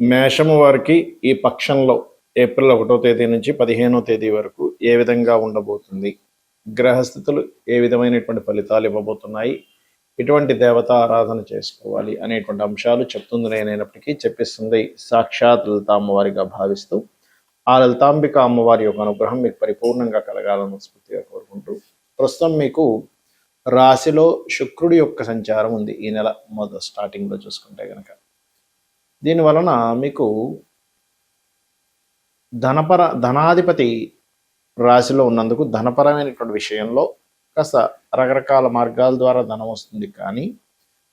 మేషము వారికి ఈ పక్షంలో ఏప్రిల్ 1వ తేదీ నుంచి 15వ తేదీ వరకు ఏ విధంగా ఉండబోతుంది, గ్రహస్థితులు ఏ విధమైనటువంటి ఫలితాలు ఇవ్వబోతున్నాయి, ఇటువంటి దేవతా ఆరాధన చేసుకోవాలి అనేటువంటి అంశాలు చెప్తుంది నేనైనప్పటికీ చెప్పిస్తుంది సాక్షాత్ లలిత అమ్మవారిగా భావిస్తూ ఆ లలితాంబిక అమ్మవారి యొక్క అనుగ్రహం మీకు పరిపూర్ణంగా కలగాలని స్ఫూర్తిగా కోరుకుంటూ ప్రస్తుతం మీకు రాశిలో శుక్రుడి యొక్క సంచారం ఉంది ఈ నెల స్టార్టింగ్లో చూసుకుంటే కనుక. దీని వలన మీకు ధనాధిపతి రాశిలో ఉన్నందుకు ధనపరమైనటువంటి విషయంలో కాస్త రకరకాల మార్గాల ద్వారా ధనం వస్తుంది. కానీ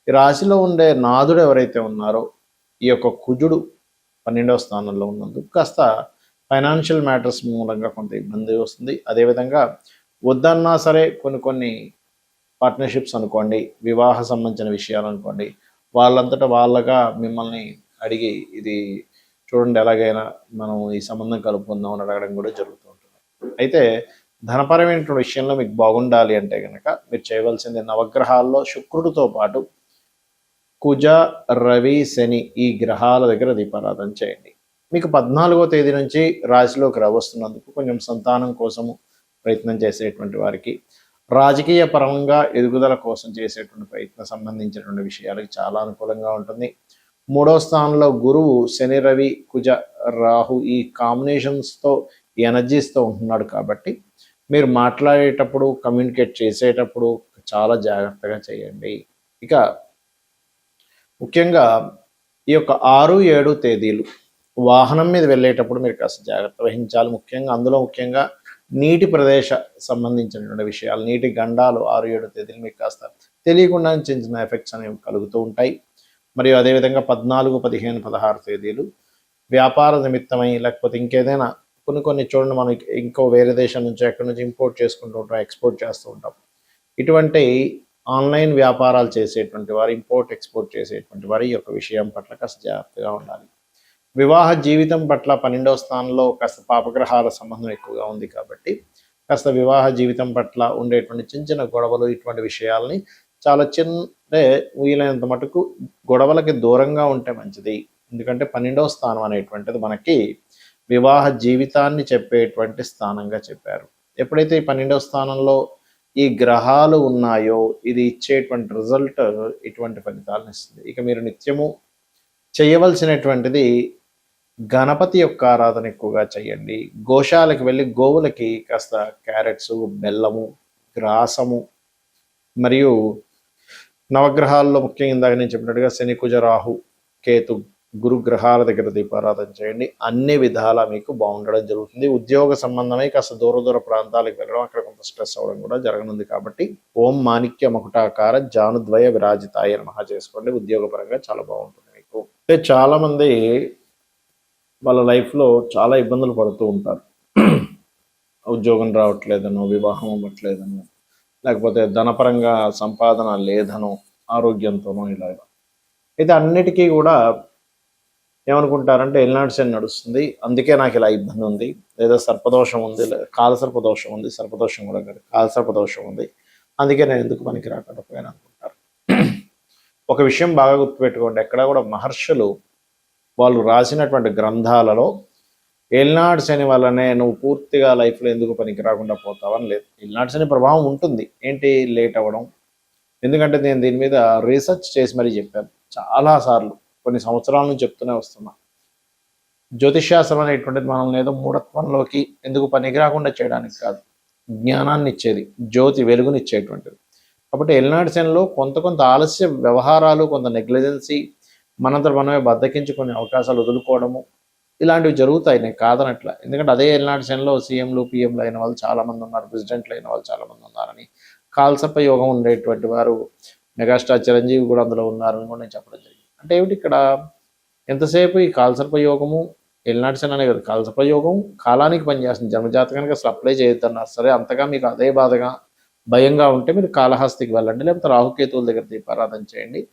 ఈ రాశిలో ఉండే నాదుడు ఎవరైతే ఉన్నారో ఈ యొక్క కుజుడు 12వ స్థానంలో ఉన్నందుకు కాస్త ఫైనాన్షియల్ మ్యాటర్స్ మూలంగా కొంత ఇబ్బంది వస్తుంది. అదేవిధంగా వద్దన్నా సరే కొన్ని పార్ట్నర్షిప్స్ అనుకోండి, వివాహ సంబంధించిన విషయాలు అనుకోండి, వాళ్ళంతటా వాళ్ళగా మిమ్మల్ని అడిగి ఇది చూడండి ఎలాగైనా మనం ఈ సంబంధం కలుపుకుందాం అని అడగడం కూడా జరుగుతూ ఉంటుంది. అయితే ధనపరమైనటువంటి విషయంలో మీకు బాగుండాలి అంటే కనుక మీరు చేయవలసింది నవగ్రహాల్లో శుక్రుడితో పాటు కుజ, రవి, శని ఈ గ్రహాల దగ్గర దీపారాధన చేయండి. మీకు 14వ తేదీ నుంచి రాశిలోకి వస్తున్నందుకు కొంచెం సంతానం కోసము ప్రయత్నం చేసేటువంటి వారికి, రాజకీయ పరంగా ఎదుగుదల కోసం చేసేటువంటి ప్రయత్నం సంబంధించినటువంటి విషయాలకు చాలా అనుకూలంగా ఉంటుంది. 3వ స్థానంలో గురువు, శని, రవి, కుజ, రాహు ఈ కాంబినేషన్స్తో ఎనర్జీస్తో ఉంటున్నాడు కాబట్టి మీరు మాట్లాడేటప్పుడు, కమ్యూనికేట్ చేసేటప్పుడు చాలా జాగ్రత్తగా చేయండి. ఇక ముఖ్యంగా ఈ యొక్క 6, 7 తేదీలు వాహనం మీద వెళ్ళేటప్పుడు మీరు కాస్త జాగ్రత్త వహించాలి. ముఖ్యంగా నీటి ప్రదేశ సంబంధించినటువంటి విషయాలు, నీటి గండాలు 6, 7 తేదీలు మీకు కాస్త తెలియకుండా చిన్న చిన్న ఎఫెక్ట్స్ అనేవి కలుగుతూ ఉంటాయి. మరియు అదేవిధంగా 14, 15, 16 తేదీలు వ్యాపార నిమిత్తమై లేకపోతే ఇంకేదైనా కొన్ని చూడండి, మనం ఇంకో వేరే దేశం నుంచి ఎక్కడి నుంచి ఇంపోర్ట్ చేసుకుంటూ ఉంటాం, ఎక్స్పోర్ట్ చేస్తూ ఉంటాం. ఇటువంటి ఆన్లైన్ వ్యాపారాలు చేసేటువంటి వారు, ఇంపోర్ట్ ఎక్స్పోర్ట్ చేసేటువంటి వారు ఈ యొక్క విషయం పట్ల కాస్త జాగ్రత్తగా ఉండాలి. వివాహ జీవితం పట్ల 12వ స్థానంలో కాస్త పాపగ్రహాల సంబంధం ఎక్కువగా ఉంది కాబట్టి కాస్త వివాహ జీవితం పట్ల ఉండేటువంటి చిన్న గొడవలు ఇటువంటి విషయాల్ని చాలా వీలైనంత మటుకు గొడవలకి దూరంగా ఉంటే మంచిది. ఎందుకంటే 12వ స్థానం అనేటువంటిది మనకి వివాహ జీవితాన్ని చెప్పేటువంటి స్థానంగా చెప్పారు. ఎప్పుడైతే ఈ 12వ స్థానంలో ఈ గ్రహాలు ఉన్నాయో ఇది ఇచ్చేటువంటి రిజల్ట్ ఇటువంటి ఫలితాలను ఇస్తుంది. ఇక మీరు నిత్యము చేయవలసినటువంటిది గణపతి యొక్క ఆరాధన ఎక్కువగా చేయండి. గోశాలకు వెళ్ళి గోవులకి కాస్త క్యారెట్స్, బెల్లము, గ్రాసము మరియు నవగ్రహాల్లో ముఖ్యంగా ఇందాక నేను చెప్పినట్టుగా శని, కుజ, రాహు, కేతు, గురు గ్రహాల దగ్గర దీపారాధన చేయండి. అన్ని విధాలా మీకు బాగుండడం జరుగుతుంది. ఉద్యోగ సంబంధమై కాస్త దూర ప్రాంతాలకు వెళ్ళడం, అక్కడ కొంత స్ట్రెస్ అవ్వడం కూడా జరగనుంది కాబట్టి ఓం మాణిక్య మకుటాకార జానుద్వయ విరాజితాయ నమః చేసుకోండి. ఉద్యోగపరంగా చాలా బాగుంటుంది మీకు. అంటే చాలామంది వాళ్ళ లైఫ్లో చాలా ఇబ్బందులు పడుతూ ఉంటారు. ఉద్యోగం రావట్లేదనో, వివాహం అవ్వట్లేదనో, లేకపోతే ధనపరంగా సంపాదన లేదనో, ఆరోగ్యంతోనో ఇలాగ. అయితే అన్నిటికీ కూడా ఏమనుకుంటారంటే ఎల్నాడు శని నడుస్తుంది, అందుకే నాకు ఇలా ఇబ్బంది ఉంది, లేదా సర్పదోషం ఉంది, కాలసర్పదోషం ఉంది, సర్పదోషం కూడా కాదు కాలసర్పదోషం ఉంది, అందుకే నేను ఎందుకు పనికి రాకుండా పోయాను అనుకుంటారు. ఒక విషయం బాగా గుర్తుపెట్టుకోండి, ఎక్కడ కూడా మహర్షులు వాళ్ళు రాసినటువంటి గ్రంథాలలో ఏలినాడు శని వల్లనే నువ్వు పూర్తిగా లైఫ్లో ఎందుకు పనికి రాకుండా పోతావని లేదు. ఏలినాడు శని ప్రభావం ఉంటుంది, ఏంటి లేట్ అవ్వడం. ఎందుకంటే నేను దీని మీద రీసెర్చ్ చేసి మరీ చెప్పాను చాలాసార్లు, కొన్ని సంవత్సరాల నుంచి చెప్తూనే వస్తున్నా. జ్యోతిష్శాస్త్రం అనేటువంటిది మనల్ని ఏదో మూఢత్వంలోకి ఎందుకు పనికి రాకుండా చేయడానికి కాదు, జ్ఞానాన్ని ఇచ్చేది, జ్యోతి వెలుగునిచ్చేటువంటిది. కాబట్టి ఏలినాడు శనిలో కొంత ఆలస్య వ్యవహారాలు, కొంత నెగ్లిజెన్సీ, మనంతట మనమే బద్దకించుకునే అవకాశాలు వదులుకోవడము ఇలాంటివి జరుగుతాయి, నేను కాదనట్ల. ఎందుకంటే అదే ఏలినాడు శనిలో సీఎంలు, పిఎంలు అయిన వాళ్ళు చాలామంది ఉన్నారు, ప్రెసిడెంట్లు అయిన వాళ్ళు చాలామంది ఉన్నారని, కాల్సర్ప యోగం ఉండేటువంటి వారు మెగాస్టార్ చిరంజీవి కూడా అందులో ఉన్నారని కూడా నేను చెప్పడం జరిగింది. అంటే ఏమిటి ఇక్కడ ఎంతసేపు ఈ కాల్సర్ప యోగము, ఏలినాడు శని అనే కదా, కాల్సర్ప యోగం కాలానికి పనిచేస్తుంది. జన్మజాతకానికి అసలు అప్లై చేయొద్దన్నారు. సరే అంతగా మీకు అదే బాధగా భయంగా ఉంటే మీరు కాళహస్తికి వెళ్ళండి, లేకపోతే రాహుకేతువుల దగ్గర దీపారాధన చేయండి.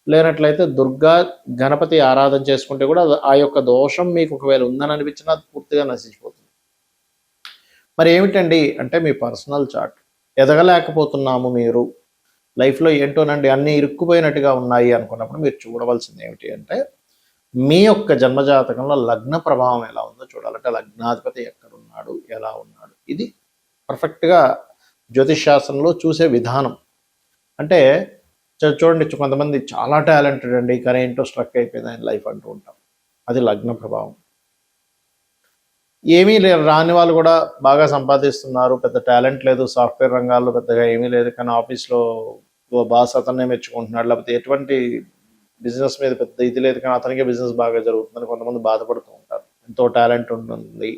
లేనట్లయితే దుర్గా, గణపతి ఆరాధన చేసుకుంటే కూడా ఆ యొక్క దోషం మీకు ఒకవేళ ఉందని అనిపించినా అది పూర్తిగా నశించిపోతుంది. మరి ఏమిటండి అంటే మీ పర్సనల్ చార్ట్. ఎదగలేకపోతున్నాము, మీరు లైఫ్లో ఏంటోనండి అన్నీ ఇరుక్కుపోయినట్టుగా ఉన్నాయి అనుకున్నప్పుడు మీరు చూడవలసింది ఏమిటి అంటే మీ యొక్క జన్మజాతకంలో లగ్న ప్రభావం ఎలా ఉందో చూడాలంటే లగ్నాధిపతి ఎక్కడున్నాడు, ఎలా ఉన్నాడు, ఇది పర్ఫెక్ట్గా జ్యోతిష్ శాస్త్రంలో చూసే విధానం. అంటే చూడండి, కొంతమంది చాలా టాలెంటెడ్ అండి కానీ ఏంటో స్ట్రక్ అయిపోయింది ఆయన లైఫ్ అంటూ ఉంటాం. అది లగ్న ప్రభావం. ఏమీ రాని వాళ్ళు కూడా బాగా సంపాదిస్తున్నారు, పెద్ద టాలెంట్ లేదు, సాఫ్ట్వేర్ రంగాల్లో పెద్దగా ఏమీ లేదు కానీ ఆఫీస్లో బాస్ అతన్నే మెచ్చుకుంటున్నాడు, లేకపోతే ఎటువంటి బిజినెస్ మీద పెద్ద ఇది లేదు కానీ అతనికే బిజినెస్ బాగా జరుగుతుందని కొంతమంది బాధపడుతూ ఉంటారు. ఎంతో టాలెంట్ ఉంటుంది,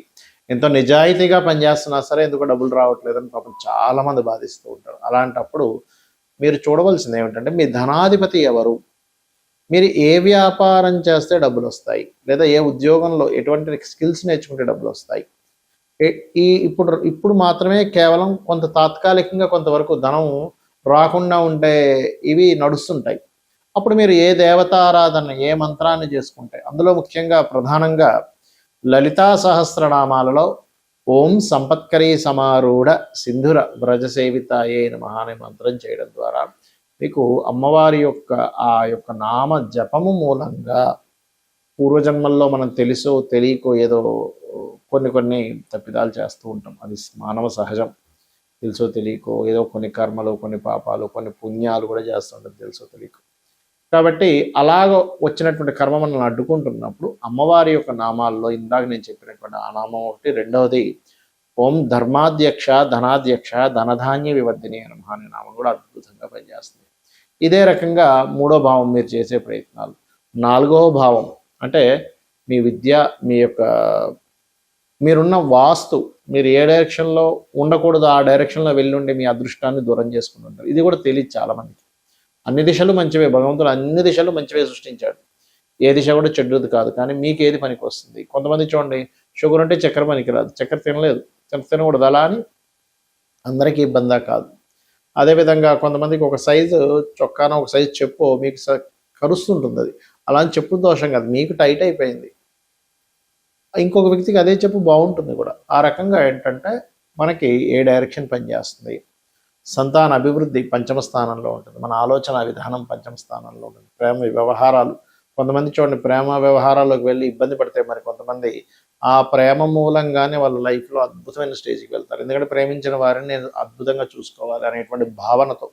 ఎంతో నిజాయితీగా పనిచేస్తున్నా సరే ఎందుకు డబ్బులు రావట్లేదని పాపం చాలామంది బాధిస్తూ ఉంటారు. అలాంటప్పుడు మీరు చూడవలసింది ఏమిటంటే మీ ధనాధిపతి ఎవరు, మీరు ఏ వ్యాపారం చేస్తే డబ్బులు వస్తాయి, లేదా ఏ ఉద్యోగంలో ఎటువంటి స్కిల్స్ నేర్చుకుంటే డబ్బులు వస్తాయి. ఇప్పుడు మాత్రమే కేవలం కొంత తాత్కాలికంగా కొంతవరకు ధనం రాకుండా ఉండే ఇవి నడుస్తుంటాయి. అప్పుడు మీరు ఏ దేవతారాధన, ఏ మంత్రాన్ని చేసుకుంటే, అందులో ముఖ్యంగా ప్రధానంగా లలితా సహస్రనామాలలో ఓం సంపత్కరీ సమారూఢ సింధుర వ్రజసేవితాయే నమః అనే మంత్రం చేయడం ద్వారా మీకు అమ్మవారి యొక్క ఆ యొక్క నామ జపము మూలంగా పూర్వజన్మల్లో మనం తెలుసో తెలియకో ఏదో కొన్ని తప్పిదాలు చేస్తూ ఉంటాం. అది మానవ సహజం. తెలుసో తెలియకో ఏదో కొన్ని కర్మలు, కొన్ని పాపాలు, కొన్ని పుణ్యాలు కూడా చేస్తుంటాం తెలుసో తెలియకో. కాబట్టి అలాగ వచ్చినటువంటి కర్మ మనల్ని అడ్డుకుంటున్నప్పుడు అమ్మవారి యొక్క నామాల్లో ఇందాక నేను చెప్పినటువంటి ఆ నామం ఒకటి, రెండవది ఓం ధర్మాధ్యక్ష ధనాధ్యక్ష ధనధాన్య వివర్ధిని నమః అనే నామం కూడా అద్భుతంగా పనిచేస్తుంది. ఇదే రకంగా మూడో భావం మీరు చేసే ప్రయత్నాలు. నాలుగవ భావం అంటే మీ విద్య, మీ యొక్క మీరున్న వాస్తు, మీరు ఏ డైరెక్షన్లో ఉండకూడదు ఆ డైరెక్షన్లో వెళ్ళుండి మీ అదృష్టాన్ని దూరం చేసుకుని ఉంటారు. ఇది కూడా తెలియదు చాలామందికి. అన్ని దిశలు మంచివే, భగవంతుడు అన్ని దిశలు మంచివే సృష్టించాడు, ఏ దిశ కూడా చెడ్డది కాదు. కానీ మీకు ఏది పనికి వస్తుంది? కొంతమంది చూడండి, షుగర్ అంటే చక్కెర పనికిరాదు, చక్కెర తినలేదు, చక్కెర తినకూడదు, అలా అని అందరికీ ఇబ్బందా కాదు. అదేవిధంగా కొంతమందికి ఒక సైజు చొక్కాన ఒక సైజు చెప్పు మీకు కరుస్తుంటుంది, అది అలా అని చెప్పు దోషం కాదు, మీకు టైట్ అయిపోయింది, ఇంకొక వ్యక్తికి అదే చెప్పు బాగుంటుంది కూడా. ఆ రకంగా ఏంటంటే మనకి ఏ డైరెక్షన్ పనిచేస్తుంది. సంతాన అభివృద్ధి పంచమ స్థానంలో ఉంటుంది, మన ఆలోచన విధానం పంచమ స్థానంలో ఉంటుంది. ప్రేమ వ్యవహారాలు, కొంతమంది చూడండి ప్రేమ వ్యవహారాల్లోకి వెళ్ళి ఇబ్బంది పడితే మరి కొంతమంది ఆ ప్రేమ మూలంగానే వాళ్ళ లైఫ్లో అద్భుతమైన స్టేజ్కి వెళ్తారు. ఎందుకంటే ప్రేమించిన వారిని నేను అద్భుతంగా చూసుకోవాలి అనేటువంటి భావనతో.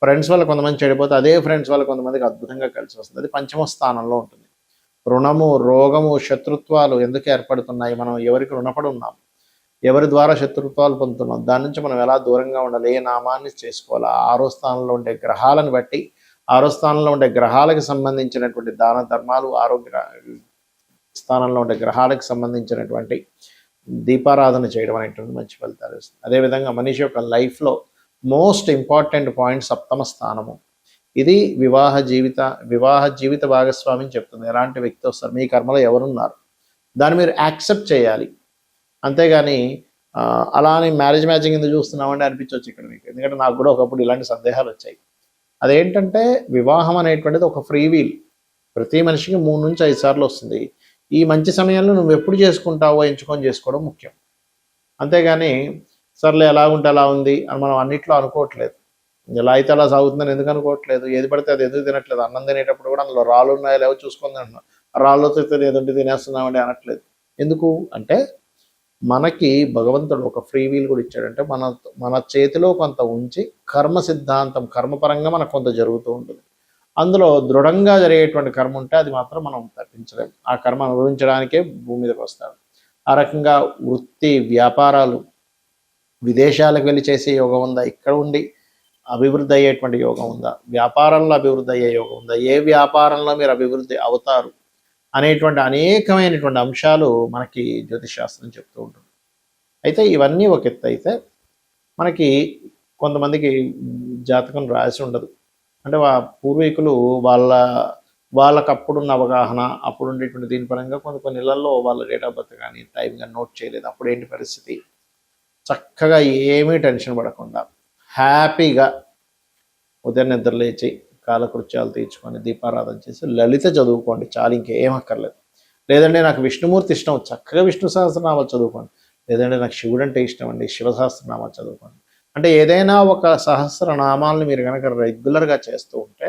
ఫ్రెండ్స్ వల్ల కొంతమంది చెడిపోతే అదే ఫ్రెండ్స్ వల్ల కొంతమందికి అద్భుతంగా కలిసి వస్తుంది. అది పంచమ స్థానంలో ఉంటుంది. రుణము, రోగము, శత్రుత్వాలు ఎందుకు ఏర్పడుతున్నాయి, మనం ఎవరికి రుణపడి ఉన్నాం, ఎవరి ద్వారా శత్రుత్వాలు పొందుతున్నాం, దాని నుంచి మనం ఎలా దూరంగా ఉండాలి, ఏ నామాన్ని చేసుకోవాలి, ఆరో స్థానంలో ఉండే గ్రహాలను బట్టి, ఆరో స్థానంలో ఉండే గ్రహాలకు సంబంధించినటువంటి దాన ధర్మాలు, ఆరోగ్య స్థానంలో ఉండే గ్రహాలకు సంబంధించినటువంటి దీపారాధన చేయడం అనేటువంటి మంచి ఫలితాలు వస్తుంది. అదేవిధంగా మనిషి యొక్క లైఫ్లో మోస్ట్ ఇంపార్టెంట్ పాయింట్ సప్తమ స్థానము. ఇది వివాహ జీవిత భాగస్వామిని చెప్తుంది. ఎలాంటి వ్యక్తి వస్తారు, మీ కర్మలో ఎవరున్నారు, దాన్ని మీరు యాక్సెప్ట్ చేయాలి. అంతేగాని అలా అని మ్యారేజ్ మ్యాచింగ్ ఎందుకు చూస్తున్నామంటే అనిపించవచ్చు ఇక్కడ మీకు. ఎందుకంటే నాకు కూడా ఒకప్పుడు ఇలాంటి సందేహాలు వచ్చాయి. అదేంటంటే వివాహం అనేటువంటిది ఒక ఫ్రీ వీల్, ప్రతి మనిషికి 3 నుంచి 5 సార్లు వస్తుంది. ఈ మంచి సమయంలో నువ్వు ఎప్పుడు చేసుకుంటావో ఎంచుకొని చేసుకోవడం ముఖ్యం. అంతేగాని సర్లే ఎలా ఉంటే అలా ఉంది అని మనం అన్నిట్లో అనుకోవట్లేదు. ఎలా అయితే అలా సాగుతుందని ఎందుకు అనుకోవట్లేదు. ఏది పడితే అది ఎందుకు తినట్లేదు. అన్నం తినేటప్పుడు కూడా అందులో రాళ్ళు ఉన్నాయో లేవో చూసుకొని అంటున్నాం. రాళ్ళతో ఏదంటే తినేస్తున్నామండి అనట్లేదు. ఎందుకు అంటే మనకి భగవంతుడు ఒక ఫ్రీ వీల్ కూడా ఇచ్చాడంటే మన చేతిలో కొంత ఉంచి కర్మ సిద్ధాంతం, కర్మపరంగా మనకు కొంత జరుగుతూ ఉంటుంది. అందులో దృఢంగా జరిగేటువంటి కర్మ ఉంటే అది మాత్రం మనం తప్పించలేం. ఆ కర్మ అనుభవించడానికే భూమి మీదకి వస్తారు. ఆ రకంగా వృత్తి, వ్యాపారాలు, విదేశాలకు వెళ్ళి చేసే యోగం ఉందా, ఇక్కడ ఉండి అభివృద్ధి అయ్యేటువంటి యోగం ఉందా, వ్యాపారంలో అభివృద్ధి అయ్యే యోగం ఉందా, ఏ వ్యాపారంలో మీరు అభివృద్ధి అవుతారు అనేటువంటి అనేకమైనటువంటి అంశాలు మనకి జ్యోతిష్ శాస్త్రం చెప్తూ ఉంటుంది. అయితే ఇవన్నీ ఒక ఎత్తు అయితే మనకి కొంతమందికి జాతకం రాసి ఉండదు. అంటే పూర్వీకులు వాళ్ళకు అప్పుడున్న అవగాహన, అప్పుడు ఉండేటువంటి దీని పరంగా కొన్ని ఇళ్లలో వాళ్ళ డేట్ ఆఫ్ బర్త్ కానీ టైం కానీ నోట్ చేయలేదు. అప్పుడు ఏంటి పరిస్థితి, చక్కగా ఏమీ టెన్షన్ పడకుండా హ్యాపీగా ఉదయం నిద్ర లేచి కాలకృత్యాలు తీర్చుకొని దీపారాధన చేసి లలిత చదువుకోండి చాలు, ఇంకేం అక్కర్లేదు. లేదంటే నాకు విష్ణుమూర్తి ఇష్టం, చక్కగా విష్ణు సహస్రనామాలు చదువుకోండి. లేదంటే నాకు శివుడు అంటే ఇష్టం అండి, శివ సహస్రనామాలు చదువుకోండి. అంటే ఏదైనా ఒక సహస్రనామాలను మీరు కనుక రెగ్యులర్గా చేస్తూ ఉంటే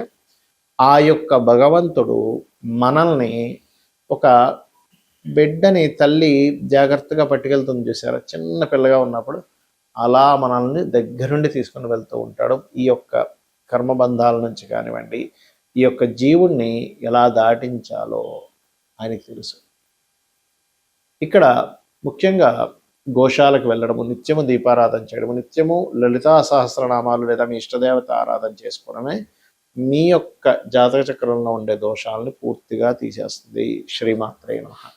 ఆ యొక్క భగవంతుడు మనల్ని ఒక బిడ్డని తల్లి జాగ్రత్తగా పట్టుకెళ్తుంది చూసారా, చిన్న పిల్లగా ఉన్నప్పుడు అలా మనల్ని దగ్గరుండి తీసుకుని వెళ్తూ ఉంటాడు. ఈ యొక్క కర్మబంధాల నుంచి కానివ్వండి, ఈ యొక్క జీవుణ్ణి ఎలా దాటించాలో ఆయనకి తెలుసు. ఇక్కడ ముఖ్యంగా గోశాలకు వెళ్ళడము, నిత్యము దీపారాధన చేయడము, నిత్యము లలితా సహస్రనామాలు లేదా మీ ఇష్టదేవత ఆరాధన చేసుకోవడమే మీ యొక్క జాతక చక్రంలో ఉండే దోషాలను పూర్తిగా తీసేస్తుంది. శ్రీమాత్రే నమః.